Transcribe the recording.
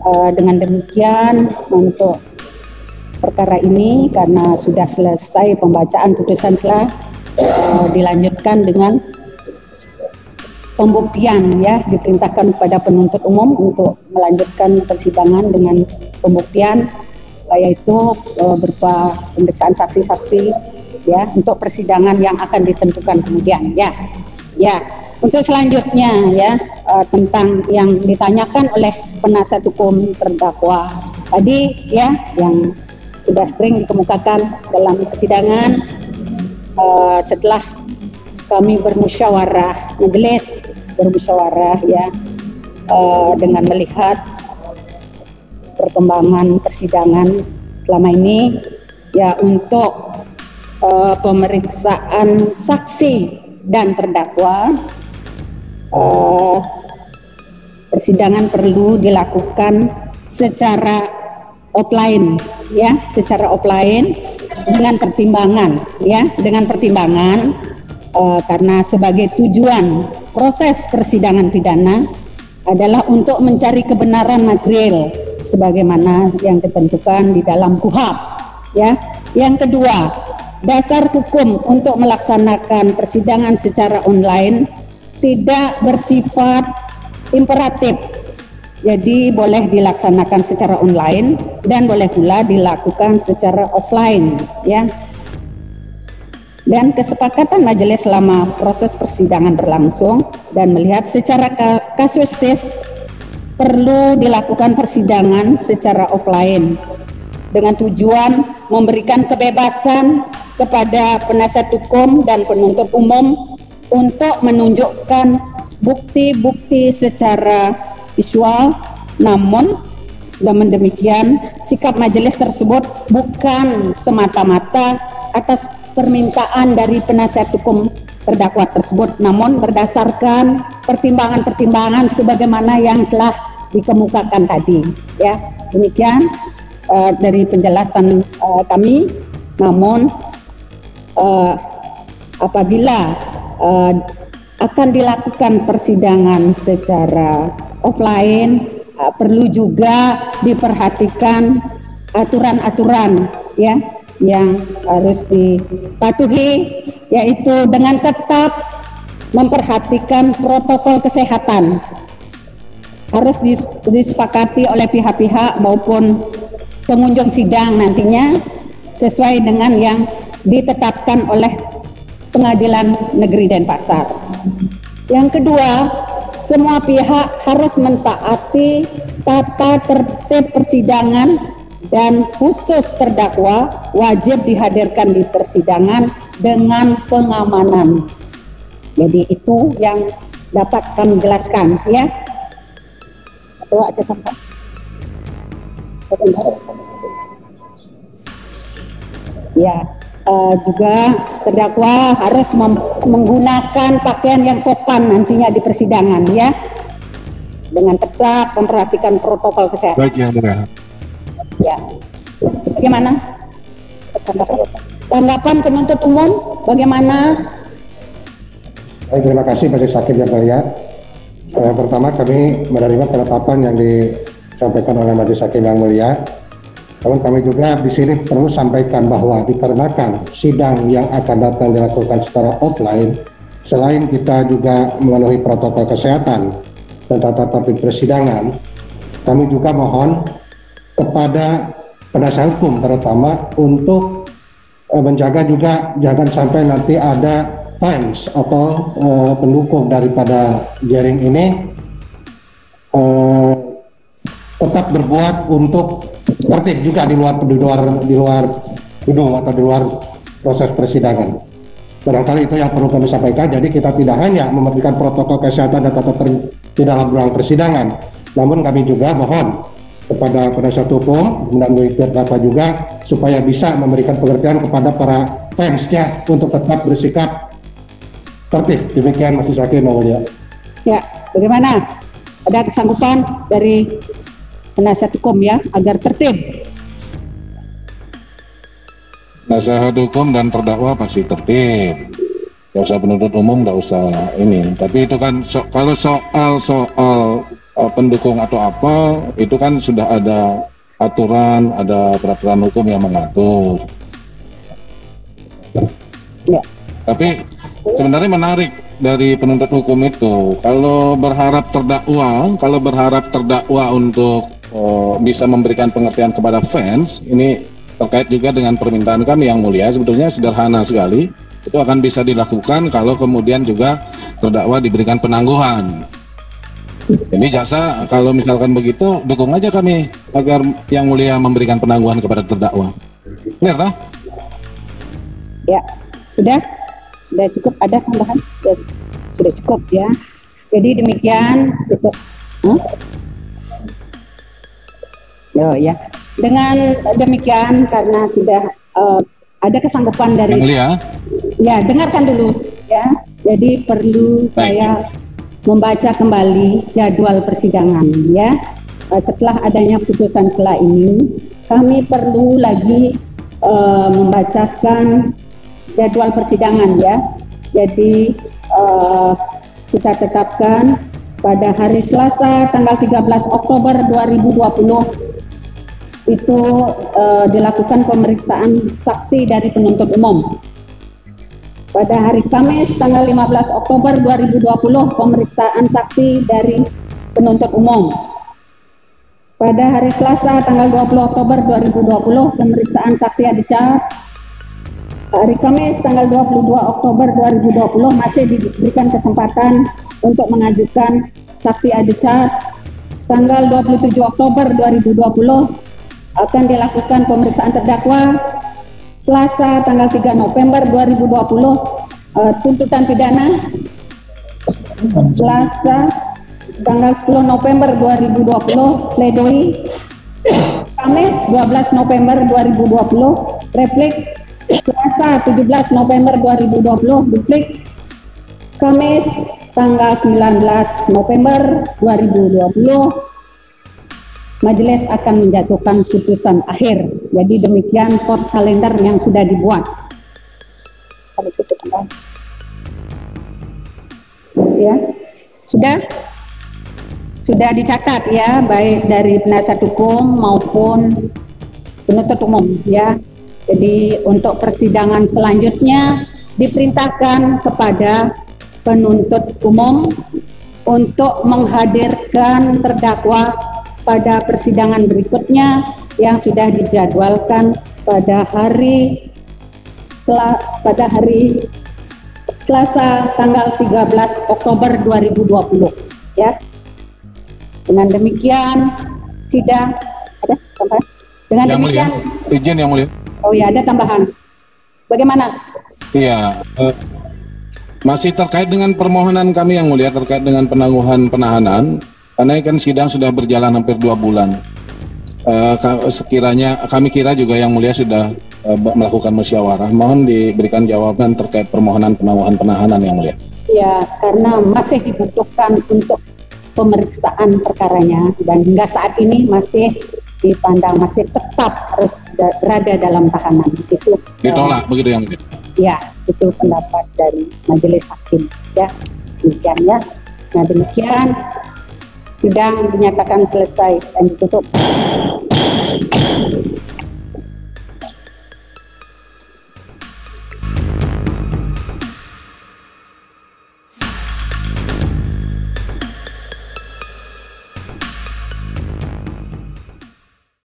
Dengan demikian untuk perkara ini karena sudah selesai pembacaan putusan dilanjutkan dengan pembuktian ya, diperintahkan kepada penuntut umum untuk melanjutkan persidangan dengan pembuktian yaitu berupa pemeriksaan saksi-saksi ya untuk persidangan yang akan ditentukan kemudian ya. Untuk selanjutnya ya tentang yang ditanyakan oleh penasihat hukum terdakwa tadi ya yang sudah sering dikemukakan dalam persidangan setelah kami bermusyawarah, majelis bermusyawarah ya dengan melihat perkembangan persidangan selama ini ya untuk pemeriksaan saksi dan terdakwa persidangan perlu dilakukan secara offline ya, secara offline dengan pertimbangan ya, karena sebagai tujuan proses persidangan pidana adalah untuk mencari kebenaran material sebagaimana yang ditentukan di dalam KUHP ya. Yang kedua, dasar hukum untuk melaksanakan persidangan secara online tidak bersifat imperatif. Jadi boleh dilaksanakan secara online dan boleh pula dilakukan secara offline ya. Dan kesepakatan majelis selama proses persidangan berlangsung dan melihat secara kasuistis perlu dilakukan persidangan secara offline dengan tujuan memberikan kebebasan kepada penasihat hukum dan penuntut umum untuk menunjukkan bukti-bukti secara visual, namun dengan demikian sikap majelis tersebut bukan semata-mata atas permintaan dari penasihat hukum terdakwa tersebut, namun berdasarkan pertimbangan-pertimbangan sebagaimana yang telah dikemukakan tadi ya. Demikian dari penjelasan kami. Namun apabila akan dilakukan persidangan secara offline perlu juga diperhatikan aturan-aturan ya yang harus dipatuhi, yaitu dengan tetap memperhatikan protokol kesehatan harus disepakati oleh pihak-pihak maupun pengunjung sidang nantinya sesuai dengan yang ditetapkan oleh Pengadilan Negeri Denpasar. Yang kedua, semua pihak harus mentaati tata tertib persidangan dan khusus terdakwa wajib dihadirkan di persidangan dengan pengamanan. Jadi itu yang dapat kami jelaskan ya. Atau ada tempat? Ya. Juga terdakwa harus menggunakan pakaian yang sopan nantinya di persidangan ya, dengan tetap memperhatikan protokol kesehatan. Baik ya, ya. Bagaimana tanggapan penuntut umum? Bagaimana? Baik, terima kasih Majelis Hakim yang mulia. Pertama kami menerima penetapan yang disampaikan oleh Majelis Hakim yang mulia. Namun kami juga di sini perlu sampaikan bahwa dikarenakan sidang yang akan datang dilakukan secara offline, selain kita juga memenuhi protokol kesehatan dan tata tertib persidangan, kami juga mohon kepada penasihat hukum terutama untuk menjaga juga jangan sampai nanti ada fans atau pendukung daripada jaring ini tetap berbuat untuk tertib juga di luar gedung atau di luar proses persidangan. Barangkali itu yang perlu kami sampaikan. Jadi kita tidak hanya memberikan protokol kesehatan dan tata tertib di dalam ruang persidangan, namun kami juga mohon kepada penasihat hukum dan terdakwa juga supaya bisa memberikan pengertian kepada para fansnya untuk tetap bersikap tertib. Demikian Majelis Hakim yang mulia. Ya, bagaimana? Ada kesanggupan dari penasihat hukum ya agar tertib? Penasihat hukum dan terdakwa pasti tertib. Nggak usah penuntut umum, nggak usah ini. Tapi itu kan kalau soal pendukung atau apa, itu kan sudah ada aturan, ada peraturan hukum yang mengatur. Ya. Tapi sebenarnya menarik dari penuntut hukum itu, kalau berharap terdakwa untuk bisa memberikan pengertian kepada fans, ini terkait juga dengan permintaan kami yang mulia, sebetulnya sederhana sekali. Itu akan bisa dilakukan kalau kemudian juga terdakwa diberikan penangguhan. Jadi jaksa kalau misalkan begitu, dukung aja kami agar yang mulia memberikan penangguhan kepada terdakwa. Benar tak? Ya, sudah cukup. Ada tambahan? Sudah cukup ya. Jadi demikian cukup. Oh ya. Dengan demikian karena sudah ada kesanggupan dari. Yang mulia. Ya, dengarkan dulu ya. Jadi perlu saya membaca kembali jadwal persidangan ya. Setelah adanya putusan sela ini, kami perlu lagi membacakan jadwal persidangan ya. Jadi kita tetapkan pada hari Selasa tanggal 13 Oktober 2020 itu dilakukan pemeriksaan saksi dari penuntut umum. Pada hari Kamis tanggal 15 Oktober 2020 pemeriksaan saksi dari penuntut umum. Pada hari Selasa tanggal 20 Oktober 2020 pemeriksaan saksi Adicat. Hari Kamis tanggal 22 Oktober 2020 masih diberikan kesempatan untuk mengajukan saksi Adicat. Tanggal 27 Oktober 2020 akan dilakukan pemeriksaan terdakwa. Selasa tanggal 3 November 2020 tuntutan pidana. Selasa tanggal 10 November 2020 pledoi. Kamis 12 November 2020 replik. Selasa 17 November 2020 duplik. Kamis tanggal 19 November 2020 majelis akan menjatuhkan putusan akhir. Jadi demikian court kalender yang sudah dibuat. Ya, sudah dicatat ya, baik dari penasihat hukum maupun penuntut umum ya. Jadi untuk persidangan selanjutnya diperintahkan kepada penuntut umum untuk menghadirkan terdakwa pada persidangan berikutnya yang sudah dijadwalkan pada hari Selasa tanggal 13 Oktober 2020 ya. Dengan demikian sidang ada tambahan? Dengan yang demikian mulia, izin yang mulia. Oh ya, ada tambahan. Bagaimana? Iya, masih terkait dengan permohonan kami yang mulia terkait dengan penangguhan penahanan. Karena kan sidang sudah berjalan hampir 2 bulan. Sekiranya kami kira juga yang mulia sudah melakukan musyawarah. Mohon diberikan jawaban terkait permohonan penangguhan penahanan yang mulia. Ya, karena masih dibutuhkan untuk pemeriksaan perkaranya dan hingga saat ini masih dipandang masih tetap harus berada dalam tahanan. Itu ditolak begitu yang mulia. Ya, itu pendapat dari majelis hakim ya. Demikian ya. Nah, demikian sidang dinyatakan selesai dan ditutup.